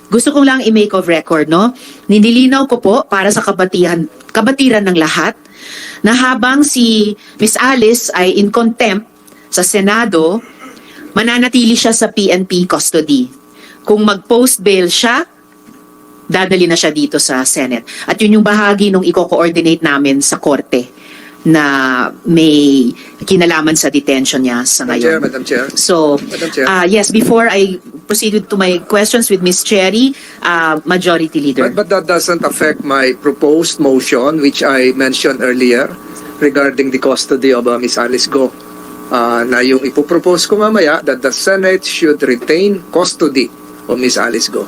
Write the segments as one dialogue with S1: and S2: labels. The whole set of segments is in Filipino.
S1: gusto kong lang i-make of record, no? Ninilinaw ko po para sa kabatiran ng lahat na habang si Miss Alice ay in contempt sa Senado, mananatili siya sa PNP custody. Kung mag-post bail siya, dadali na siya dito sa Senate. At yun yung bahagi nung i-coordinate namin sa korte na may kinalaman sa detention niya sa ngayon.
S2: Madam Chair.
S1: So,
S2: Madam Chair.
S1: yes, before I proceed to my questions with Ms. Cherry, Majority Leader.
S2: But that doesn't affect my proposed motion, which I mentioned earlier, regarding the custody of Miss Alice Go. Na yung ipopropose ko mamaya that the Senate should retain custody of Miss Alice Go.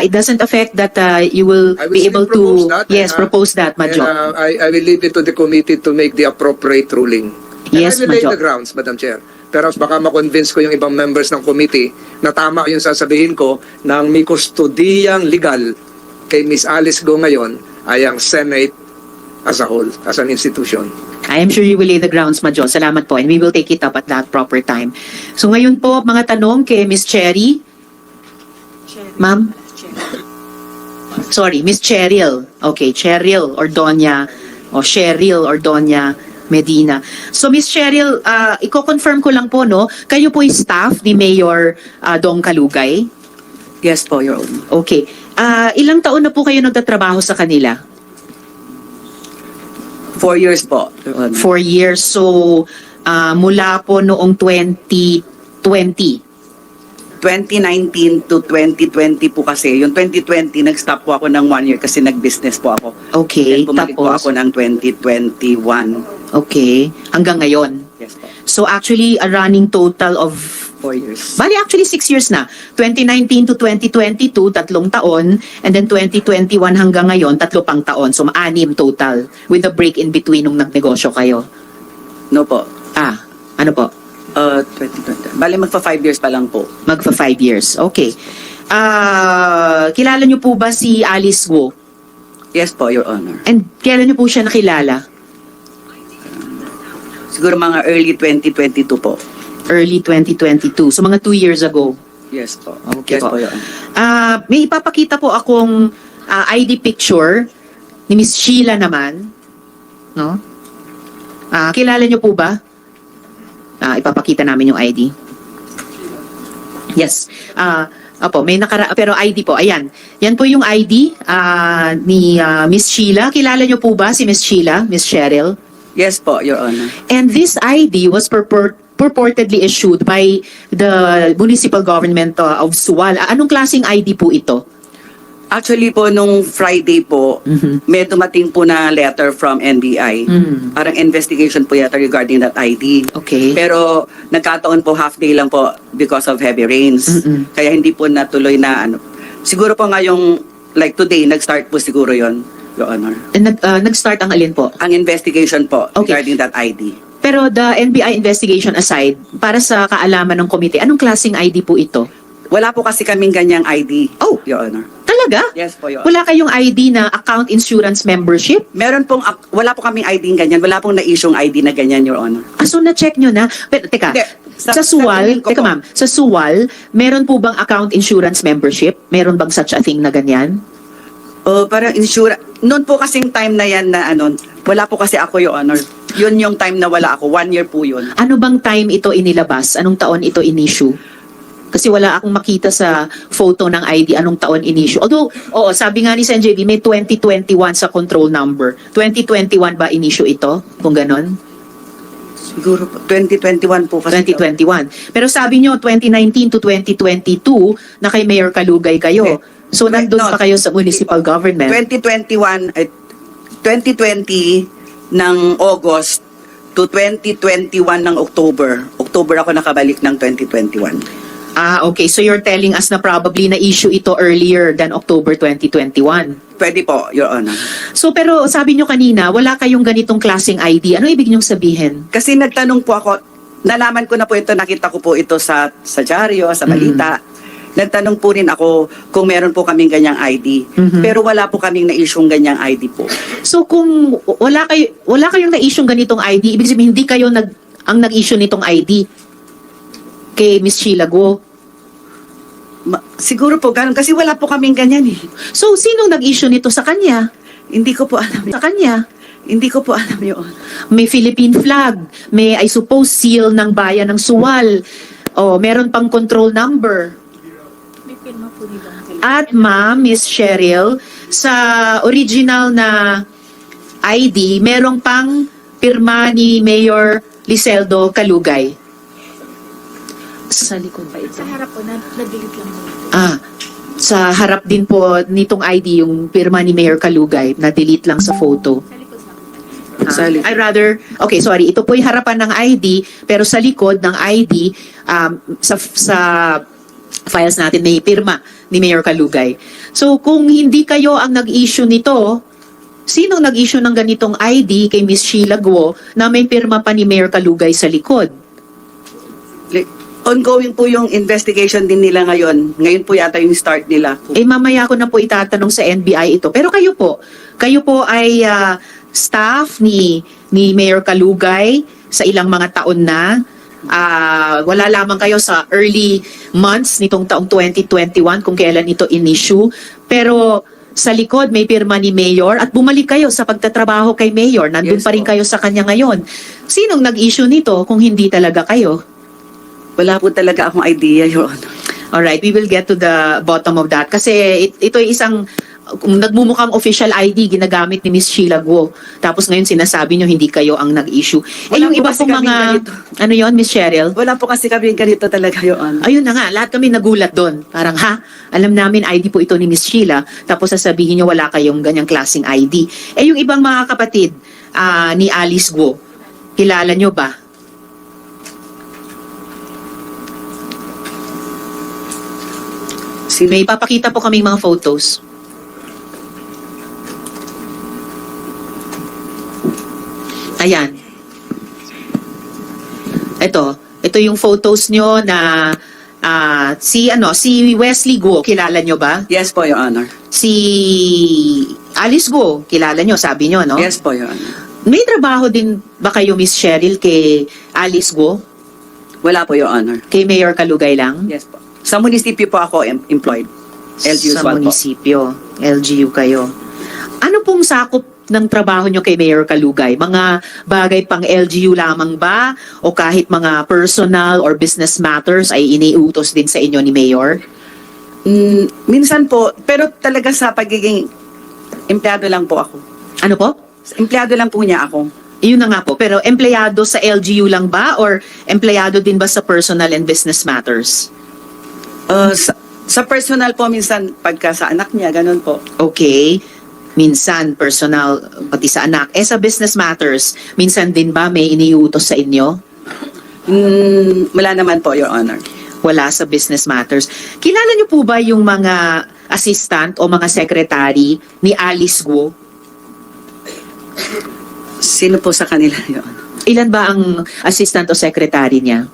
S1: It doesn't affect that you will
S2: I will
S1: be
S2: still
S1: able to
S2: propose that,
S1: propose that, Major.
S2: And, I will leave it to the committee to make the appropriate ruling. And
S1: Yes,
S2: I will lay
S1: Major.
S2: the grounds, Madam Chair. Pero baka ma-convince ko yung ibang members ng committee na tama yung sasabihin ko na ang may kustodiyang legal kay Miss Alice Go ngayon ay ang Senate as a whole, as an institution.
S1: I am sure you will lay the grounds, Major. Salamat po. And we will take it up at that proper time. So ngayon po, mga tanong kay Ms. Cherry. Ma'am? Sorry, Miss Cheryl. Okay, Cheryl Ordonia o Cheryl Ordonia Medina. So Miss Cheryl, i-confirm ko lang po, no? Kayo po ay staff ni Mayor Dong Kalugay?
S3: Yes po, Your Honor.
S1: Okay. Ilang taon na po kayo nagtatrabaho sa kanila?
S3: 4 years po, Your Honor.
S1: 4 years. So, mula po noong 2020.
S3: 2019 to 2020 po kasi. Yung 2020, nag-stop po ako ng 1 year kasi nag-business po ako.
S1: Okay.
S3: Then bumalik po
S1: Tapos,
S3: ako ng 2021.
S1: okay. Hanggang ngayon.
S3: Yes po.
S1: So, actually, a running total of
S3: 4 years.
S1: bali actually 6 years na. 2019 to 2022, 3 taon. And then 2021 hanggang ngayon, 3 pang taon. So 6 total. With a break in between nung nagnegosyo kayo.
S3: No po.
S1: Ano po?
S3: 2020. Bali, magpa 5 years pa lang po.
S1: Magpa 5 years. Okay. Kilala niyo po ba si Alice Guo?
S3: Yes po, Your Honor.
S1: And kailan niyo po siya nakilala?
S3: Siguro mga early 2022 po.
S1: Early 2022. So mga 2 years ago.
S3: Yes po.
S1: Okay
S3: Yes
S1: po.
S3: po, Your Honor.
S1: May ipapakita po akong ID picture ni Miss Sheila naman. No? Kilala niyo po ba? Ipapakita namin yung ID. Yes. Opo, may pero ID po. Ayan. Yan po yung ID ni Miss Sheila. Kilala niyo po ba si Miss Sheila, Miss Cheryl?
S3: Yes po, Your Honor.
S1: And this ID was purportedly issued by the municipal government of Suwal. Anong klaseng ID po ito?
S3: Actually po, nung Friday po, may dumating po na letter from NBI. Parang investigation po yata regarding that ID.
S1: Okay.
S3: Pero nagkataon po half day lang po because of heavy rains. Kaya hindi po natuloy na ano. Siguro po ngayong, like today, nag-start po siguro yon, Your Honor.
S1: And nag-start ang alin po?
S3: Ang investigation po
S1: Okay.
S3: regarding that ID.
S1: Pero the NBI investigation aside, para sa kaalaman ng komite, anong klaseng ID po ito?
S3: Wala po kasi kaming ganyang ID,
S1: Oh.
S3: Your Honor.
S1: Talaga?
S3: Yes po, Your Honor.
S1: Wala kayong ID na account insurance membership?
S3: Meron pong, wala po kaming ID ganyan. Wala pong na-issue ID na ganyan, Your Honor.
S1: So na-check nyo na? Pero teka,
S3: Hindi.
S1: sa Suwal,
S3: tingin ko
S1: teka
S3: po.
S1: ma'am, sa Suwal, meron po bang account insurance membership? Meron bang such a thing na ganyan?
S3: Parang insurance. Noon po kasing time na yan na ano, wala po kasi ako, Your Honor. Yun yung time na wala ako. 1 year po yun.
S1: Ano bang time ito inilabas? Anong taon ito in-issue? Kasi wala akong makita sa photo ng ID anong taon in-issue. Although, oo, sabi nga ni Sen. JB, may 2021 sa control number. 2021 ba in-issue ito? Kung ganon?
S3: Siguro po, 2021 po kasi.
S1: 2021. Pero sabi nyo, 2019 to 2022, na kay Mayor Kalugay kayo. So, nandun
S3: No,
S1: pa kayo sa municipal government.
S3: 2021, 2020 ng August to 2021 ng October. October ako nakabalik ng 2021.
S1: Okay. So, you're telling us na probably na-issue ito earlier than October 2021.
S3: Pwede po, Your Honor.
S1: So, pero sabi nyo kanina, wala kayong ganitong klaseng ID. Ano ibig nyong sabihin?
S3: Kasi nagtanong po ako, nalaman ko na po ito, nakita ko po ito sa dyaryo, sa balita. Nagtanong po rin ako kung meron po kaming ganyang ID. Pero wala po kaming na-issue ganyang ID po.
S1: So, kung wala kayong na-issue ganitong ID, ibig sabihin hindi kayo ang nag-issue nitong ID kay Miss Sheila Guo.
S3: Siguro po ganun. Kasi wala po kaming ganyan eh.
S1: So, sinong nag-issue nito sa kanya?
S3: Hindi ko po alam.
S1: Sa kanya?
S3: Hindi ko po alam yun.
S1: May Philippine flag, may I suppose seal ng bayan ng Suwal, o meron pang control number. At ma'am, Miss Cheryl, sa original na ID, merong pang pirma ni Mayor Liseldo Calugay. Sa likod ba ito?
S4: Sa harap po, na-delete lang po.
S1: Sa harap din po nitong ID yung pirma ni Mayor Calugay, na-delete lang sa photo.
S4: Sa likod lang.
S1: I rather, okay, sorry, ito po yung harapan ng ID, pero sa likod ng ID, sa files natin may pirma ni Mayor Calugay. So, kung hindi kayo ang nag-issue nito, sino nag-issue ng ganitong ID kay Miss Sheila Guo na may pirma pa ni Mayor Calugay sa likod?
S3: Ongoing po yung investigation din nila ngayon. Ngayon po yata yung start nila.
S1: Mamaya ko na po itatanong sa NBI ito. Pero kayo po ay staff ni Mayor Calugay sa ilang mga taon na. Wala lamang kayo sa early months nitong taong 2021 kung kailan ito in-issue. Pero sa likod may pirma ni Mayor at bumalik kayo sa pagtatrabaho kay Mayor. Nandun
S3: Yes,
S1: pa rin
S3: po.
S1: kayo sa kanya ngayon. Sinong nag-issue nito kung hindi talaga kayo?
S3: Wala po talaga akong idea, Your Honor.
S1: Alright, we will get to the bottom of that. Kasi ito ay isang nagmumukhang official ID ginagamit ni Miss Sheila Guo. Tapos ngayon sinasabi nyo hindi kayo ang nag-issue.
S3: Wala
S1: Yung
S3: po
S1: iba
S3: kasi
S1: pong
S3: kaming
S1: mga...
S3: ganito.
S1: Ano yon, Miss Cheryl?
S3: Wala po kasi kami ganito talaga, Your Honor.
S1: Ayun na nga, lahat kami nagulat doon. Parang alam namin ID po ito ni Miss Sheila. Tapos sasabihin nyo wala kayong ganyang klaseng ID. Yung ibang mga kapatid ni Alice Guo, kilala nyo ba? May papakita po kaming mga photos. Ayan. Ito yung photos nyo na si Wesley Guo, kilala nyo ba?
S3: Yes po, Your Honor.
S1: Si Alice Guo, kilala nyo, sabi nyo, no?
S3: Yes po, Your Honor.
S1: May trabaho din ba kayo, Miss Cheryl, kay Alice Guo?
S3: Wala po, Your Honor.
S1: Kay Mayor Calugay lang?
S3: Yes po. Sa munisipyo po ako employed. LGU
S1: Sa
S3: po.
S1: munisipyo. LGU kayo. Ano pong sakop ng trabaho nyo kay Mayor Calugay? Mga bagay pang LGU lamang ba? O kahit mga personal or business matters ay iniutos din sa inyo ni Mayor?
S3: Minsan po, pero talaga sa pagiging empleyado lang po ako.
S1: Ano po?
S3: Empleyado lang po niya ako.
S1: Yun na nga po. Pero empleyado sa LGU lang ba? Or empleyado din ba sa personal and business matters?
S3: Sa personal po, minsan pagka sa anak niya, ganun po.
S1: Okay. Minsan, personal, pati sa anak. Sa business matters, minsan din ba may iniutos sa inyo?
S3: Wala naman po, Your Honor.
S1: Wala sa business matters. Kilala niyo po ba yung mga assistant o mga secretary ni Alice Guo?
S3: Sino po sa kanila, Your Honor?
S1: Ilan ba ang assistant o secretary niya?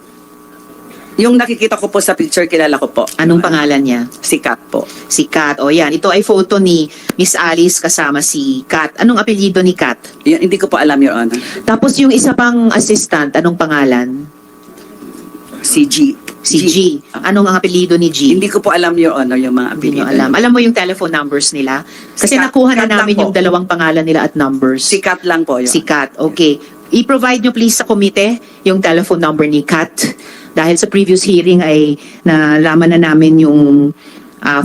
S3: Yung nakikita ko po sa picture, kilala ko po.
S1: Anong pangalan niya?
S3: Si Kat po.
S1: Si Kat. O yan, ito ay photo ni Miss Alice kasama si Kat. Anong apelyido ni Kat?
S3: Yan, hindi ko po alam, Your Honor.
S1: Tapos yung isa pang assistant, anong pangalan?
S3: Si G.
S1: Si G. Anong ang apelyido ni G?
S3: Hindi ko po alam, Your Honor, yung mga
S1: Hindi nyo
S3: apelyido.
S1: alam. Alam mo yung telephone numbers nila? Kasi
S3: Si Kat.
S1: nakuha na
S3: Kat lang
S1: namin
S3: po.
S1: yung dalawang pangalan nila at numbers.
S3: Si Kat lang po, Your
S1: Si
S3: Honor.
S1: Kat. Okay. I-provide nyo please sa komite yung telephone number ni Kat. Dahil sa previous hearing ay nalaman na namin yung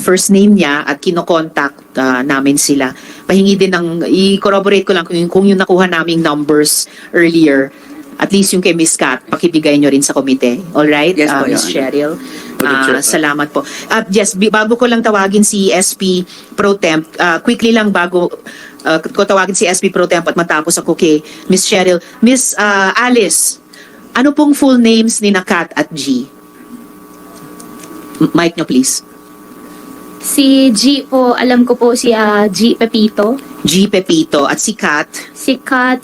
S1: first name niya at kinokontak namin sila. Pahingi din ng, i-corroborate ko lang kung yung nakuha naming numbers earlier. At least yung kay Miss Kat, pakibigay nyo rin sa komite. Alright,
S3: Yes po, Your
S1: Miss
S3: Honor.
S1: Cheryl? Salamat po. Yes, bago ko lang tawagin si SP Pro Temp, quickly lang bago ko tawagin si SP Pro Temp at matapos ako kay Miss Cheryl. Miss Alice, ano pong full names ni Kat at G? Mic nyo please.
S4: Si G po, alam ko po si G Pepito.
S1: G Pepito at si Kat,
S4: Si Kat,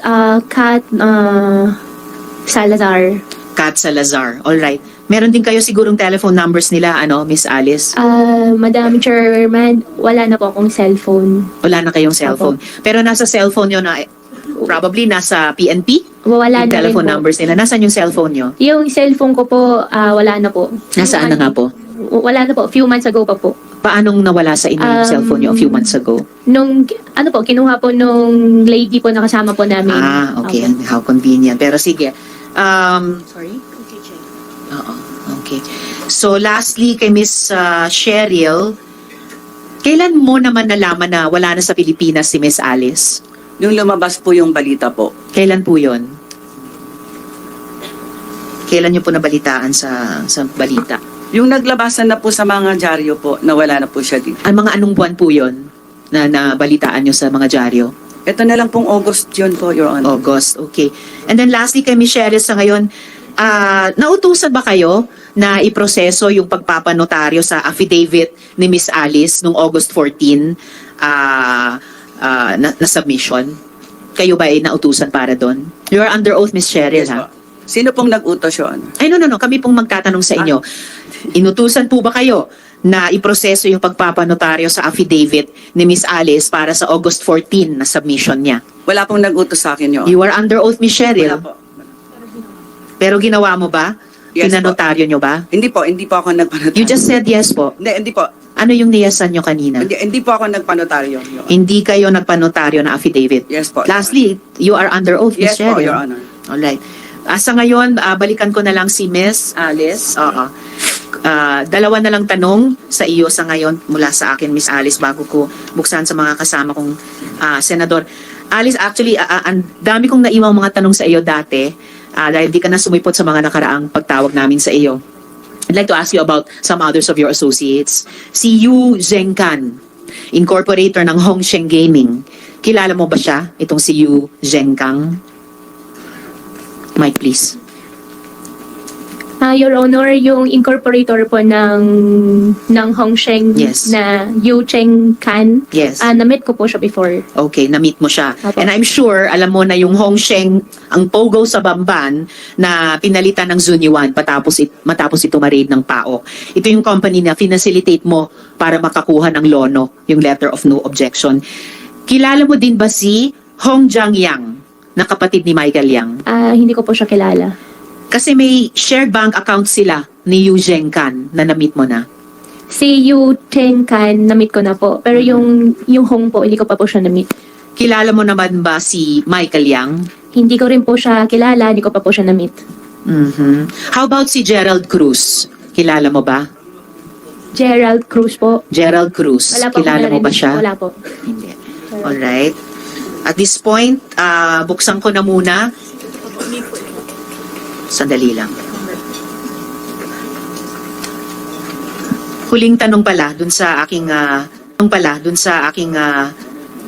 S4: Salazar.
S1: Kat Salazar. Alright. Meron din kayo sigurong telephone numbers nila, Miss Alice?
S4: Madam Chairman, wala na po akong cellphone.
S1: Wala na kayong cellphone. Pero nasa cellphone nyo na, probably nasa PNP?
S4: Wala
S1: Yung
S4: na rin
S1: telephone
S4: po.
S1: numbers nila. Nasaan yung cellphone nyo?
S4: Yung cellphone ko po, wala na po.
S1: Nasaan na nga po?
S4: Wala na po, few months ago pa po.
S1: Paanong nawala sa inyo yung cellphone niyo a few months ago?
S4: Nung, ano po, kinuha po nung lady po na kasama po namin.
S1: Okay.
S4: Opo.
S1: How convenient. Pero sige. Sorry? Oo. Okay. So lastly, kay Miss Cheryl, kailan mo naman nalaman na wala na sa Pilipinas si Miss Alice?
S3: Yung lumabas po yung balita po.
S1: Kailan po yon? Kailan niyo po nabalitaan sa balita?
S3: Yung naglabasan na po sa mga dyaryo po, na wala na po siya dito.
S1: Ang mga anong buwan po yon na nabalitaan niyo sa mga dyaryo?
S3: Ito na lang pong August yun po, Your Honor.
S1: August, okay. And then lastly kay Miss Cheryl sa ngayon, nautusan ba kayo na iproseso yung pagpapanotaryo sa affidavit ni Miss Alice nung August 14 na submission? Kayo ba ay nautusan para doon? You are under oath, Miss Cheryl,
S3: Yes
S1: ha?
S3: po. Sino pong nag-utos yun?
S1: Ay, no. Kami pong magtatanong sa inyo. Inutusan po ba kayo na iproseso yung pagpapanotaryo sa affidavit ni Miss Alice para sa August 14 na submission niya?
S3: Wala pong nag-utos sa akin yun.
S1: You are under oath, Miss
S3: Wala
S1: Cheryl.
S3: po.
S1: Pero ginawa mo ba?
S3: Yes,
S1: Pinanotaryo nyo ba?
S3: Hindi po ako nagpanotaryo.
S1: You just said yes po.
S3: Hindi po.
S1: Ano yung niyasan nyo kanina?
S3: Hindi po ako nagpanotaryo. Your Honor.
S1: Hindi kayo nagpanotaryo na affidavit.
S3: Yes po.
S1: Lastly, you are under oath, Miss
S3: Yes po,
S1: Cheryl.
S3: Your Honor.
S1: Alright. Sa ngayon, balikan ko na lang si Miss Alice. Oo. Dalawa na lang tanong sa iyo sa ngayon mula sa akin, Miss Alice, bago ko buksan sa mga kasama kong senador. Alice, actually, ang dami kong naiwang mga tanong sa iyo dati dahil di ka na sumipot sa mga nakaraang pagtawag namin sa iyo. I'd like to ask you about some others of your associates. Si Yu Zhengkan, incorporator ng Hongsheng Gaming. Kilala mo ba siya, itong si Yu Zhengkang? Mike, please.
S4: Your Honor, yung incorporator po ng Hongsheng
S1: Yes.
S4: na Yu Cheng Kan,
S1: Yes.
S4: na-meet ko po siya before.
S1: Okay, na-meet mo siya.
S4: Apo.
S1: And I'm sure, alam mo na yung Hongsheng, ang pogo sa Bamban na pinalitan ng Zunyuan matapos ito ma-raid ng PAO. Ito yung company na finacilitate mo para makakuha ng lono, yung letter of no objection. Kilala mo din ba si Hong Jiang Yang, na kapatid ni Michael Yang?
S4: Hindi ko po siya kilala.
S1: Kasi may shared bank account sila ni Yu Zhengkan na na-meet mo na.
S4: Si Yu Cheng Kan, na-meet ko na po. Pero yung Hong po, hindi ko pa po siya na-meet.
S1: Kilala mo naman ba si Michael Yang?
S4: Hindi ko rin po siya kilala, hindi ko pa po siya na-meet.
S1: How about si Gerald Cruz? Kilala mo ba?
S4: Gerald Cruz po.
S1: Gerald Cruz.
S4: Wala po.
S1: Kilala mo ba siya?
S4: Wala po.
S1: Hindi. Alright. At this point, buksan ko na muna. Sandali lang. Huling tanong pala dun sa aking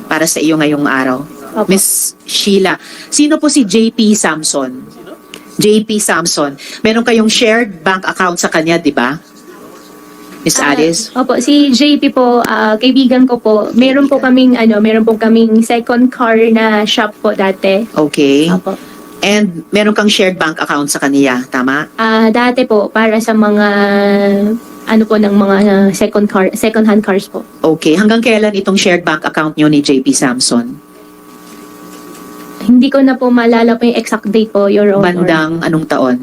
S1: para sa iyo ngayong araw.
S4: Opo.
S1: Miss Sheila, sino po si JP Samson? JP Samson. Meron kayong shared bank account sa kanya, di ba? Miss Alice?
S4: Opo, si JP po, kaibigan ko po. Meron po kaming second car na shop po dati.
S1: Okay.
S4: Opo.
S1: And meron kang shared bank account sa kanya, tama?
S4: Dati po para sa mga ng mga second hand cars po.
S1: Okay. Hanggang kailan itong shared bank account nyo ni JP Samson?
S4: Hindi ko na po maalala po yung exact date po, Your Honor.
S1: Bandang anong taon?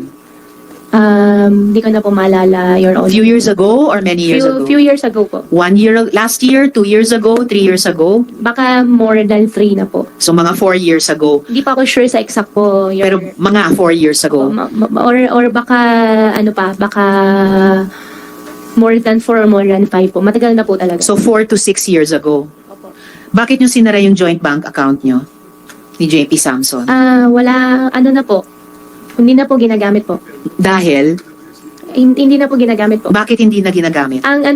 S4: Hindi ko na po maalala, Your
S1: A
S4: Honor.
S1: few years ago or many years ago?
S4: Few years ago po.
S1: 1 year, last year, 2 years ago, 3 years ago?
S4: Baka more than 3 na po.
S1: So mga 4 years ago.
S4: Hindi pa ako sure sa exact po, Your
S1: Pero
S4: Honor.
S1: mga 4 years ago.
S4: Or baka baka more than 4 or more than 5 po. Matagal na po talaga.
S1: So 4 to 6 years ago.
S4: Opo.
S1: Bakit nyo sinara yung joint bank account nyo ni JP Samson?
S4: Wala, na po. Hindi na po ginagamit po.
S1: Dahil,
S4: Hindi na po ginagamit po.
S1: bakit hindi na ginagamit?
S4: Ang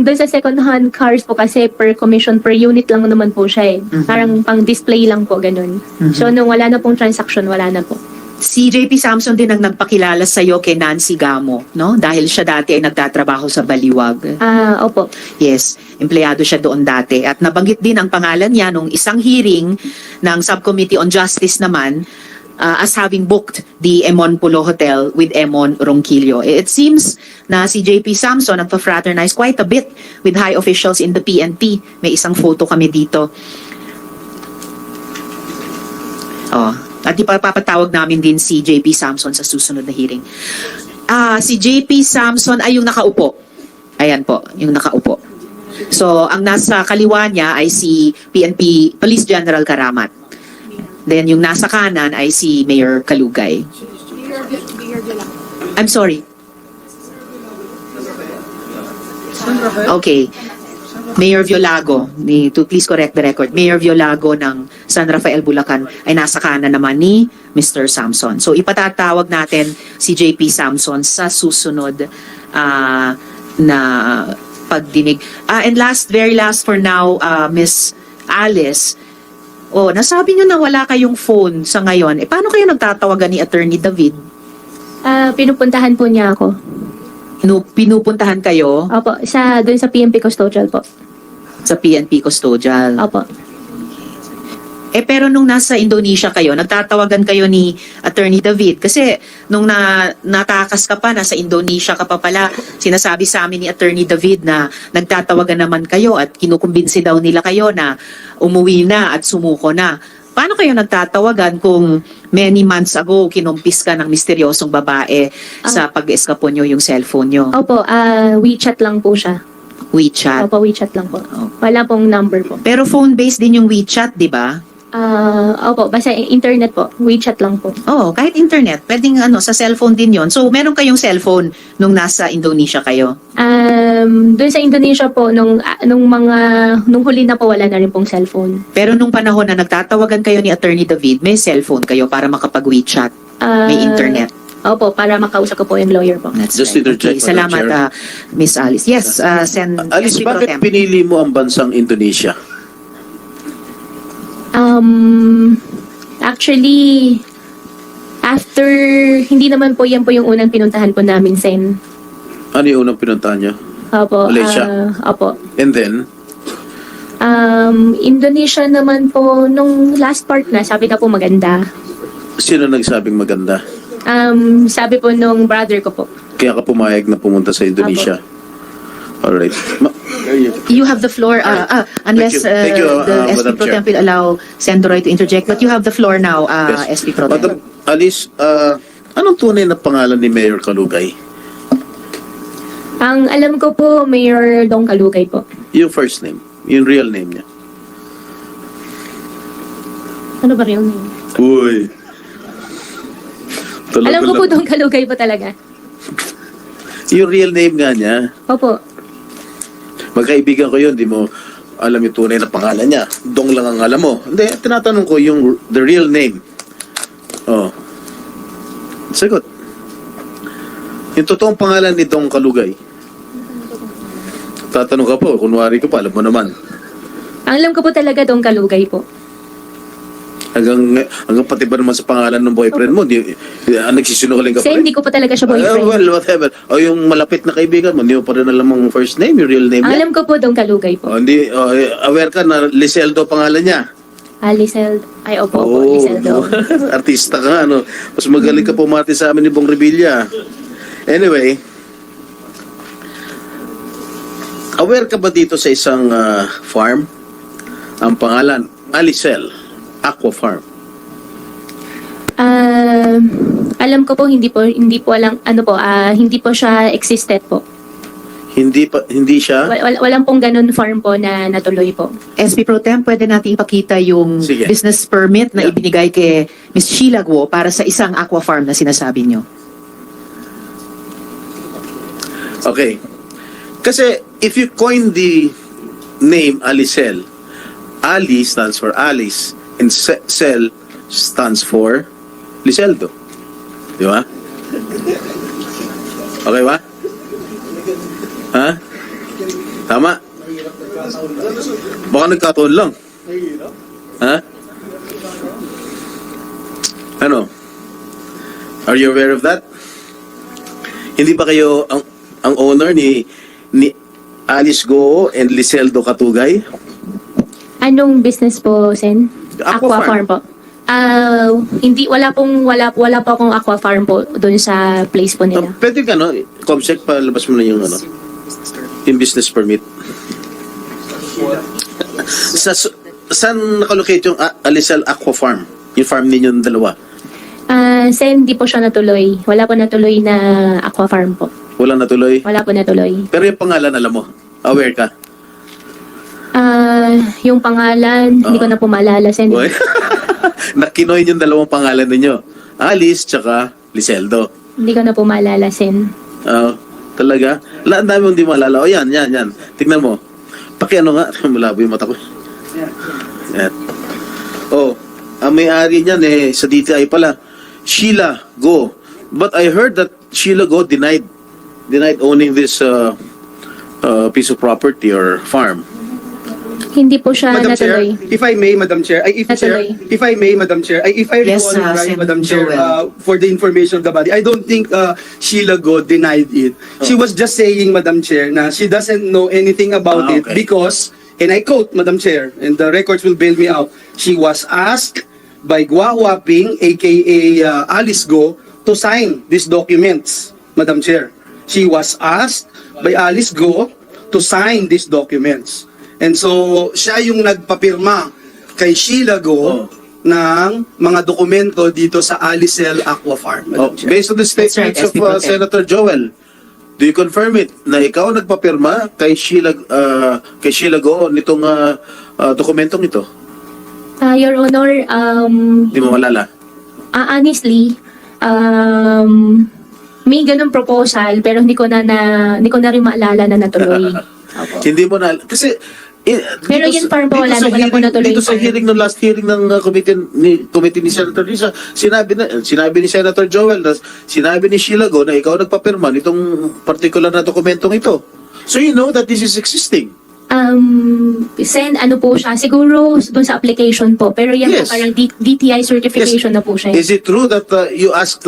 S4: doon sa second hand cars po kasi per commission, per unit lang naman po siya eh. Parang pang display lang po, ganun. So nung wala na pong transaction, wala na po.
S1: Si JP Samson din ang nagpakilala sa iyo kay Nancy Gamo, no? Dahil siya dati ay nagtatrabaho sa Baliwag.
S4: Opo.
S1: Yes, empleyado siya doon dati. At nabanggit din ang pangalan niya nung isang hearing ng Subcommittee on Justice naman as having booked the Emon Pulo Hotel with Emon Ronquillo. It seems na si JP Samson nagpa-fraternize quite a bit with high officials in the PNP. May isang photo kami dito. At ipapatawag namin din si JP Samson sa susunod na hearing. Si JP Samson ay yung nakaupo. Ayan po, yung nakaupo. So, ang nasa kaliwa niya ay si PNP Police General Karamat. Then, yung nasa kanan ay si Mayor Kalugay. I'm sorry. Okay. Mayor Violago, to please correct the record, Mayor Violago ng San Rafael, Bulacan ay nasa kanan naman ni Mr. Samson. So ipatatawag natin si JP Samson sa susunod na pagdinig. And very last for now, Miss Alice, nasabi nyo na wala kayong phone sa ngayon. Paano kayo nagtatawagan ni Attorney David?
S4: Pinupuntahan po niya ako.
S1: Pinupuntahan kayo
S4: Opo, doon sa PNP Custodial po.
S1: sa PNP Custodial?
S4: Opo.
S1: Pero nung nasa Indonesia kayo, nagtatawagan kayo ni Attorney David kasi nung natakas ka pa, nasa Indonesia ka pa pala, sinasabi sa amin ni Attorney David na nagtatawagan naman kayo at kinukumbinsi daw nila kayo na umuwi na at sumuko na. Paano kayo nagtatawagan kung many months ago kinumpis ka ng misteryosong babae sa pag-eskapo nyo yung cellphone nyo?
S4: Opo, WeChat lang po siya.
S1: WeChat.
S4: Opo, WeChat lang po. Wala pong number po.
S1: Pero phone-based din yung WeChat, di ba?
S4: Opo, basta internet po. WeChat lang po.
S1: Kahit internet. Pwedeng sa cellphone din yon. So, meron kayong cellphone nung nasa Indonesia kayo?
S4: Doon sa Indonesia po, nung huli na po, wala na rin pong cellphone.
S1: Pero nung panahon na nagtatawagan kayo ni Attorney David, may cellphone kayo para makapag-WeChat. May internet.
S4: Opo, para makausap ko po yung lawyer po.
S1: That's
S5: Just
S1: right.
S5: interject,
S1: Okay,
S5: Madam
S1: salamat, Miss Alice. Yes,
S5: Alice,
S1: SP Pro
S5: bakit
S1: Tem.
S5: pinili mo ang bansang Indonesia?
S4: Actually, after, hindi naman po yan po yung unang pinuntahan po namin, Sen.
S5: Ano yung unang pinuntahan niyo?
S4: Opo.
S5: Malaysia?
S4: Opo.
S5: And then,
S4: Indonesia naman po, nung last part na, sabi na po maganda.
S5: sino nagsabing maganda?
S4: Sabi po nung brother ko po.
S5: Kaya ka pumayag na pumunta sa Indonesia? Alright.
S1: You have the floor, unless
S5: Thank you,
S1: the SP
S5: Madam
S1: Pro
S5: Chair.
S1: Tem will allow Sendoroy to interject, but you have the floor now, SP Pro Tem.
S5: Madam Alice, anong tunay na pangalan ni Mayor Kalugay?
S4: Ang alam ko po, Mayor Dong Kalugay po.
S5: Yung first name, yung real name niya.
S4: Ano ba real name?
S5: Uy.
S4: Alam ko po Dong Kalugay po talaga.
S5: Yung real name nga niya,
S4: Opo.
S5: magkaibigan ko yun, di mo alam yung tunay na pangalan niya. Dong lang ang alam mo. Hindi, tinatanong ko yung the real name. Oh. Sagot. Yung totoong pangalan ni Dong Kalugay. Tatanong ka po, kunwari ko pa, alam mo naman.
S4: Ang alam ko po talaga Dong Kalugay po.
S5: Hanggang pati ba naman sa pangalan ng boyfriend mo, nagsisinungaling ka pa
S4: Kasi
S5: rin?
S4: hindi ko po talaga siya boyfriend.
S5: Well, whatever. O yung malapit na kaibigan mo, hindi mo pa rin alam ang first name, yung real name
S4: Ang
S5: niya.
S4: alam ko po Dong Kalugay po.
S5: Aware ka na Liseldo pangalan niya.
S4: Lisel. Ay, opo, Liseldo.
S5: Artista ka, ano. Mas magaling ka pumati sa amin ni Bong Revilla. Anyway, aware ka ba dito sa isang farm? Ang pangalan, Alicel Aqua Farm.
S4: Alam ko po hindi po alam hindi po siya existed po.
S5: Hindi siya?
S4: Walang pong ganun farm po na natuloy po.
S1: SP Pro Tem, pwede natin ipakita yung
S5: Sige.
S1: business permit na
S5: Yeah.
S1: ibinigay kay Ms. Sheila Guo para sa isang aqua farm na sinasabi nyo.
S5: Okay. Kasi if you coin the name Alicel, Ali stands for Alice and Cel stands for Liseldo. Di ba? Okay ba? Ha? Tama? Baka nagkataon lang. Ha? Ano? Are you aware of that? Hindi ba kayo ang owner ni Alice Go and Liseldo Katugay?
S4: Anong business po, Sen?
S5: Aqua farm.
S4: po. Wala pa akong aqua farm po doon sa place po nila.
S5: Pwede ka, no? Comsec, palabas mo na yung yung business permit. Saan nakalocate yung Alicel Aqua Farm? Yung farm ninyong dalawa?
S4: Sen, hindi po siya natuloy. Wala po natuloy na aqua farm po.
S5: Walang natuloy?
S4: Wala po natuloy.
S5: Pero yung pangalan, alam mo? Aware ka?
S4: Yung pangalan, hindi ko na po maalala, Sen.
S5: Boy. Nakinoy yung dalawang pangalan ninyo. Alice tsaka Liseldo.
S4: Hindi ko na po maalala, Sen.
S5: Talaga? Ang dami mong di maalala. O yan. Tingnan mo. Pakiano nga. Malabo yung mata ko. Yan. Ang may-ari niyan sa DTI pala. Sheila Go. But I heard that Sheila Go denied owning this piece of property or farm.
S4: Hindi po siya
S6: Madam Chair,
S4: natuloy.
S6: if I may, Madam Chair,
S4: Natuloy.
S6: if I may, Madam Chair, if I
S1: Yes,
S6: recall it right,
S1: Sen.
S6: Madam Chair,
S1: Joel.
S6: for the information of the body, I don't think Sheila Go denied it. She was just saying, Madam Chair, na she doesn't know anything about it
S5: Okay.
S6: because, and I quote, Madam Chair, and the records will bail me out, she was asked by Gua Huaping, aka Alice Go, to sign these documents, Madam Chair. She was asked by Alice Go to sign these documents. And so, siya yung nagpapirma kay Sheila Go ng mga dokumento dito sa Alicel Aqua Farm. Madam Chair.
S5: Based on the statements
S1: right,
S5: of
S1: SP Pro Tem.
S5: Senator Joel, do you confirm it na ikaw nagpapirma kay Sheila Go nitong dokumentong ito?
S4: Your Honor,
S5: Di mo malala?
S4: honestly, may ganun proposal pero hindi ko na rin maalala na natuloy. Opo.
S5: Hindi mo na kasi
S4: Pero yun farm po, wala
S5: sa
S4: naman na po
S5: hearing-
S4: natuloy
S5: Dito sa
S4: yung farm.
S5: hearing ng last hearing ng committee ni Senator Risa, sinabi ni Senator Joel na sinabi ni Sheila Go na ikaw nagpapirma nitong particular na dokumentong ito. So you know that this is existing.
S4: Sen, ano po siya, siguro dun sa application po, pero yan
S5: Yes.
S4: po parang DTI certification na po siya.
S5: Is it true that you asked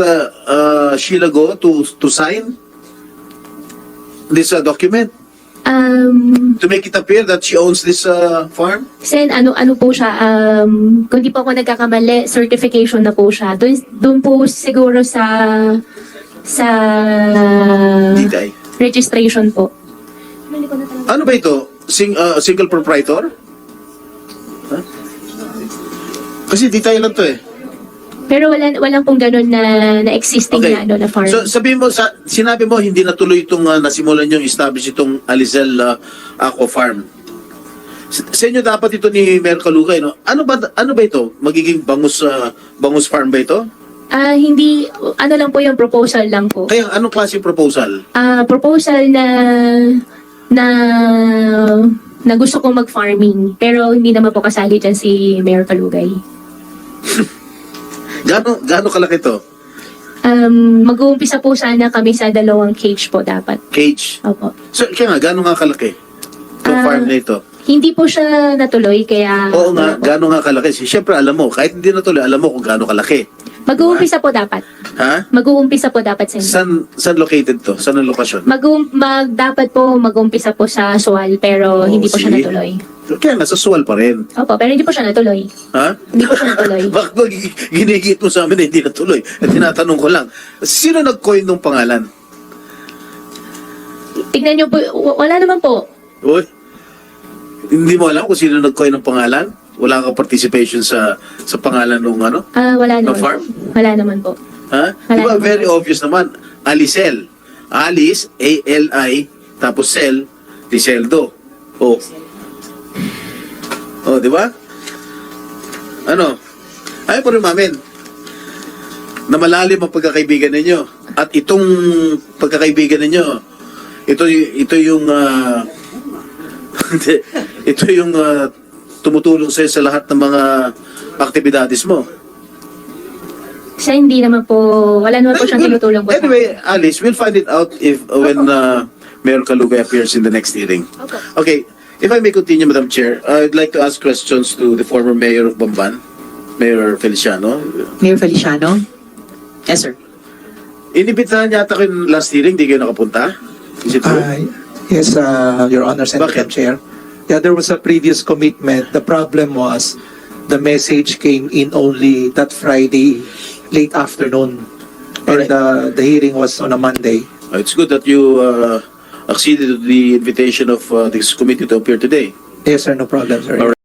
S5: Sheila Go to sign this document to make it appear that she owns this farm?
S4: Sen, ano po siya, kung di po ako nagkakamali, certification na po siya. Dun po siguro sa
S5: DTI.
S4: registration po.
S5: Ano ba ito? Single proprietor? Huh? Kasi DTI lang to eh.
S4: Pero walang pong ganun na existing
S5: Okay.
S4: na farm.
S5: So sabihin mo, sinabi mo hindi natuloy itong nasimulan yung establish itong Alicel Aqua Farm. Sa inyo dapat ito ni Mayor Calugay, no? Ano ba ito? Magiging bangus farm ba ito?
S4: Hindi, ano lang po yung proposal lang po.
S5: Kaya anong klase proposal?
S4: Proposal na gusto kong mag-farming. Pero hindi naman po kasali dyan si Mayor Calugay.
S5: Gaano kalaki ito?
S4: Mag-uumpisa po sana kami sa 2 cage po dapat.
S5: Cage?
S4: Opo.
S5: So kaya nga, gaano nga kalaki? Itong farm na ito?
S4: Hindi po siya natuloy, kaya...
S5: Oo nga, gaano nga kalaki? Siyempre alam mo, kahit hindi natuloy, alam mo kung gaano kalaki.
S4: Mag-uumpisa po dapat.
S5: Ha?
S4: Mag-uumpisa po dapat sa inyo.
S5: Saan located to? Saan ang lokasyon?
S4: Dapat po mag-uumpisa po sa Sual, pero hindi po siya
S5: sige.
S4: natuloy.
S5: Kaya nasa Sual pa rin.
S4: Opo, pero hindi po siya natuloy.
S5: Ha?
S4: Hindi po siya natuloy.
S5: Bakit mo ginigit mo sa amin na hindi natuloy? At tinatanong ko lang, sino nag-coin ng pangalan?
S4: Tignan niyo po, wala naman po.
S5: Uy, hindi mo alam kung sino nag-coin ng pangalan? Wala kang participation sa pangalan ng ano?
S4: Wala
S5: No
S4: naman.
S5: farm?
S4: Wala naman po.
S5: Ha?
S4: Wala
S5: Di ba
S4: naman
S5: very
S4: po.
S5: obvious naman? Alicel. Alice, A-L-I, tapos Cel, Liseldo. Oh. Oh, di ba? Ano? Ayaw po rin mamin na malalim ang pagkakaibigan ninyo. At itong pagkakaibigan ninyo, ito yung ito yung tumutulong sa'yo sa lahat ng mga aktibidades mo.
S4: Siya hindi naman po, wala naman po siyang tinutulong po. sa
S5: Anyway, Alice, we'll find it out if when Mayor Calugay appears in the next hearing.
S4: Okay.
S5: Okay, if I may continue, Madam Chair, I'd like to ask questions to the former Mayor of Bamban, Mayor Feliciano.
S1: Mayor Feliciano? Yes, sir.
S5: Inibitahan yata kayo yung last hearing, di kayo nakapunta? Is it true?
S7: Yes, Your Honor, Senator
S5: Bakit?
S7: Chair. Yeah, there was a previous commitment. The problem was the message came in only that Friday, late afternoon. And the hearing was on a Monday.
S5: It's good that you acceded to the invitation of this committee to appear today.
S7: Yes, sir, no problem, sir.
S5: All right.